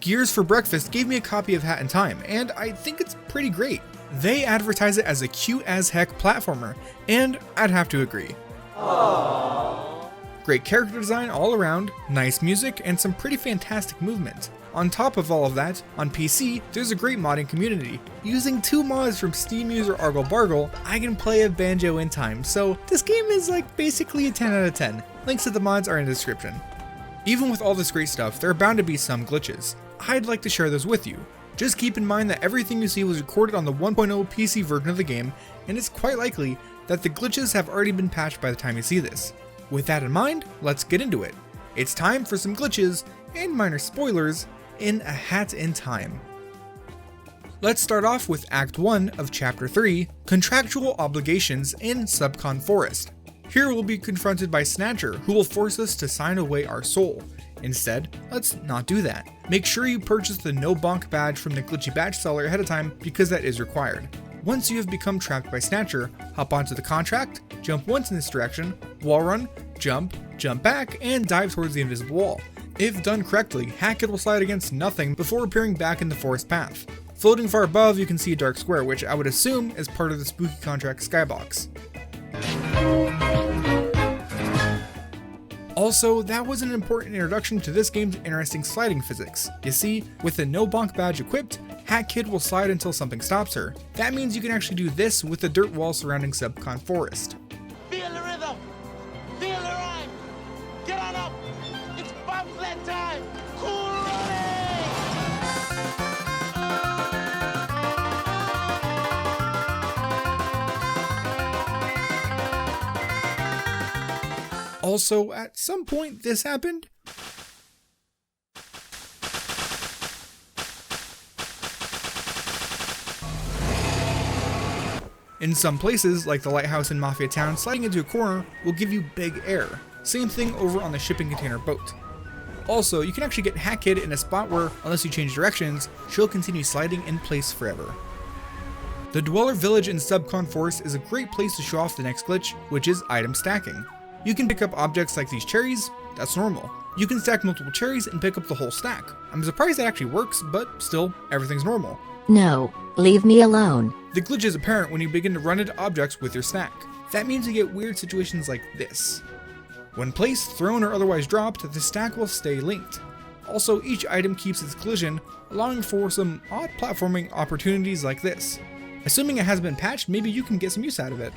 Gears for Breakfast gave me a copy of Hat in Time, and I think it's pretty great. They advertise it as a cute as heck platformer, and I'd have to agree. Aww. Great character design all around, nice music, and some pretty fantastic movement. On top of all of that, on PC, there's a great modding community. Using 2 mods from Steam user Argle Bargle, I can play a Banjo in Time, so this game is like basically a 10 out of 10. Links to the mods are in the description. Even with all this great stuff, there are bound to be some glitches. I'd like to share those with you. Just keep in mind that everything you see was recorded on the 1.0 PC version of the game, and it's quite likely that the glitches have already been patched by the time you see this. With that in mind, let's get into it. It's time for some glitches and minor spoilers in A Hat in Time. Let's start off with Act 1 of Chapter 3, Contractual Obligations in Subcon Forest. Here we'll be confronted by Snatcher, who will force us to sign away our soul. Instead, let's not do that. Make sure you purchase the No Bonk badge from the glitchy badge seller ahead of time because that is required. Once you have become trapped by Snatcher, hop onto the contract, jump once in this direction, wall run, jump back, and dive towards the invisible wall. If done correctly, Hackett will slide against nothing before appearing back in the forest path. Floating far above, you can see a dark square, which I would assume is part of the spooky contract skybox. Also, that was an important introduction to this game's interesting sliding physics. You see, with the No Bonk badge equipped, Hat Kid will slide until something stops her. That means you can actually do this with the dirt wall surrounding Subcon Forest. Feel the rhythm! Feel the rhyme! Get on up! It's bobsled time! Cool running! Also, at some point this happened. In some places, like the lighthouse in Mafia Town, sliding into a corner will give you big air. Same thing over on the shipping container boat. Also, you can actually get Hat Kid in a spot where, unless you change directions, she'll continue sliding in place forever. The Dweller Village in Subcon Forest is a great place to show off the next glitch, which is item stacking. You can pick up objects like these cherries, that's normal. You can stack multiple cherries and pick up the whole stack. I'm surprised that actually works, but still, everything's normal. No, leave me alone. The glitch is apparent when you begin to run into objects with your stack. That means you get weird situations like this. When placed, thrown, or otherwise dropped, the stack will stay linked. Also, each item keeps its collision, allowing for some odd platforming opportunities like this. Assuming it has been patched, maybe you can get some use out of it.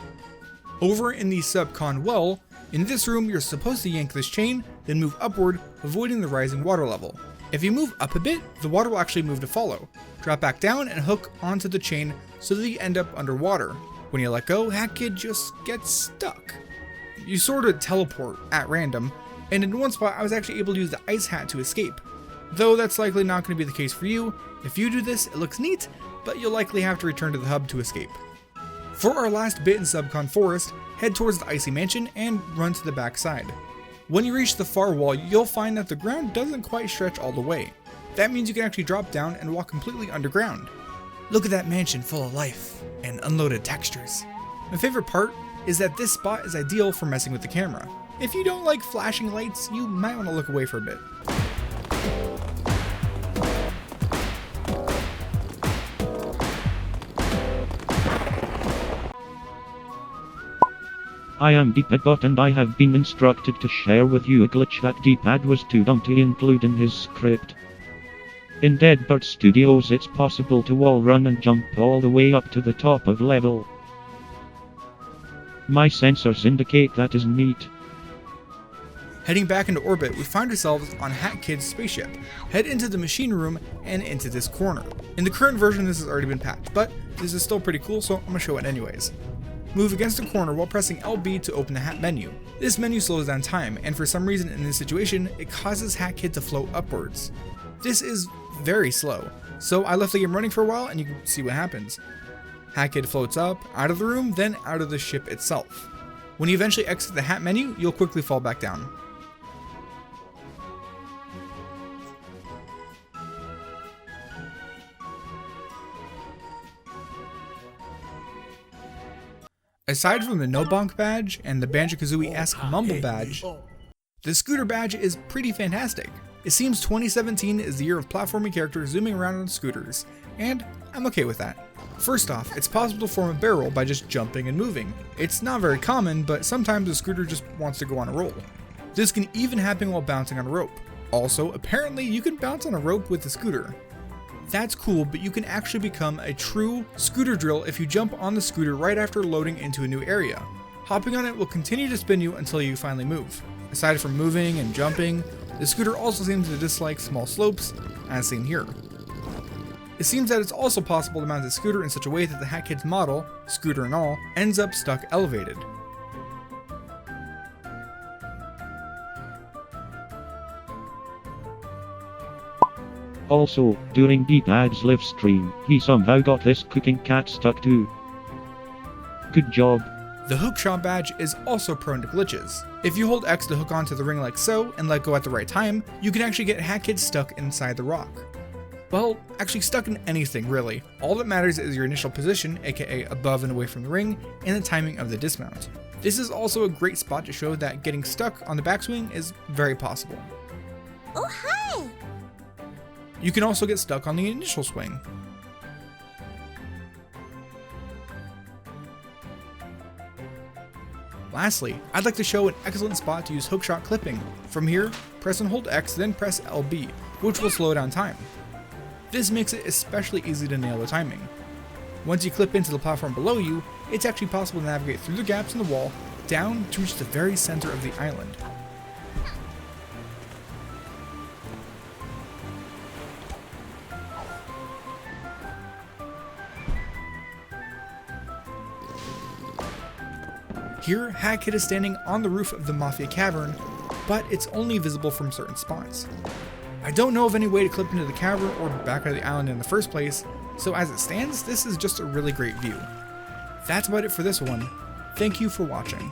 Over in the Subcon well, in this room you're supposed to yank this chain, then move upward, avoiding the rising water level. If you move up a bit, the water will actually move to follow. Drop back down and hook onto the chain so that you end up underwater. When you let go, Hat Kid just gets stuck. You sort of teleport at random, and in one spot I was actually able to use the ice hat to escape. Though that's likely not going to be the case for you. If you do this, it looks neat, but you'll likely have to return to the hub to escape. For our last bit in Subcon Forest, head towards the Icy Mansion and run to the back side. When you reach the far wall, you'll find that the ground doesn't quite stretch all the way. That means you can actually drop down and walk completely underground. Look at that mansion full of life and unloaded textures. My favorite part is that this spot is ideal for messing with the camera. If you don't like flashing lights, you might want to look away for a bit. I am DPadGot and I have been instructed to share with you a glitch that DPad was too dumb to include in his script. In Deadbird Studios it's possible to wall run and jump all the way up to the top of level. My sensors indicate that is neat. Heading back into orbit, we find ourselves on Hat Kid's spaceship. Head into the machine room and into this corner. In the current version this has already been patched, but this is still pretty cool, so I'm going to show it anyways. Move against the corner while pressing LB to open the hat menu. This menu slows down time, and for some reason in this situation, it causes Hat Kid to float upwards. This is very slow, so I left the game running for a while and you can see what happens. Hat Kid floats up, out of the room, then out of the ship itself. When you eventually exit the hat menu, you'll quickly fall back down. Aside from the No Bonk badge and the Banjo-Kazooie-esque Mumble badge, the Scooter badge is pretty fantastic. It seems 2017 is the year of platforming characters zooming around on scooters, and I'm okay with that. First off, it's possible to form a barrel roll by just jumping and moving. It's not very common, but sometimes a scooter just wants to go on a roll. This can even happen while bouncing on a rope. Also, apparently you can bounce on a rope with the scooter. That's cool, but you can actually become a true scooter drill if you jump on the scooter right after loading into a new area. Hopping on it will continue to spin you until you finally move. Aside from moving and jumping, the scooter also seems to dislike small slopes, as seen here. It seems that it's also possible to mount the scooter in such a way that the Hat Kid's model, scooter and all, ends up stuck elevated. Also, during DPad's live stream, he somehow got this cooking cat stuck too. Good job. The hookshot badge is also prone to glitches. If you hold X to hook onto the ring like so and let go at the right time, you can actually get Hat Kid stuck inside the rock. Well, actually stuck in anything really. All that matters is your initial position, aka above and away from the ring, and the timing of the dismount. This is also a great spot to show that getting stuck on the backswing is very possible. Oh hi! You can also get stuck on the initial swing. Lastly, I'd like to show an excellent spot to use hookshot clipping. From here, press and hold X, then press LB, which will slow down time. This makes it especially easy to nail the timing. Once you clip into the platform below you, it's actually possible to navigate through the gaps in the wall, down to reach the very center of the island. Here, Hat Kid is standing on the roof of the Mafia Cavern, but it's only visible from certain spots. I don't know of any way to clip into the cavern or back out of the island in the first place, so as it stands, this is just a really great view. That's about it for this one. Thank you for watching.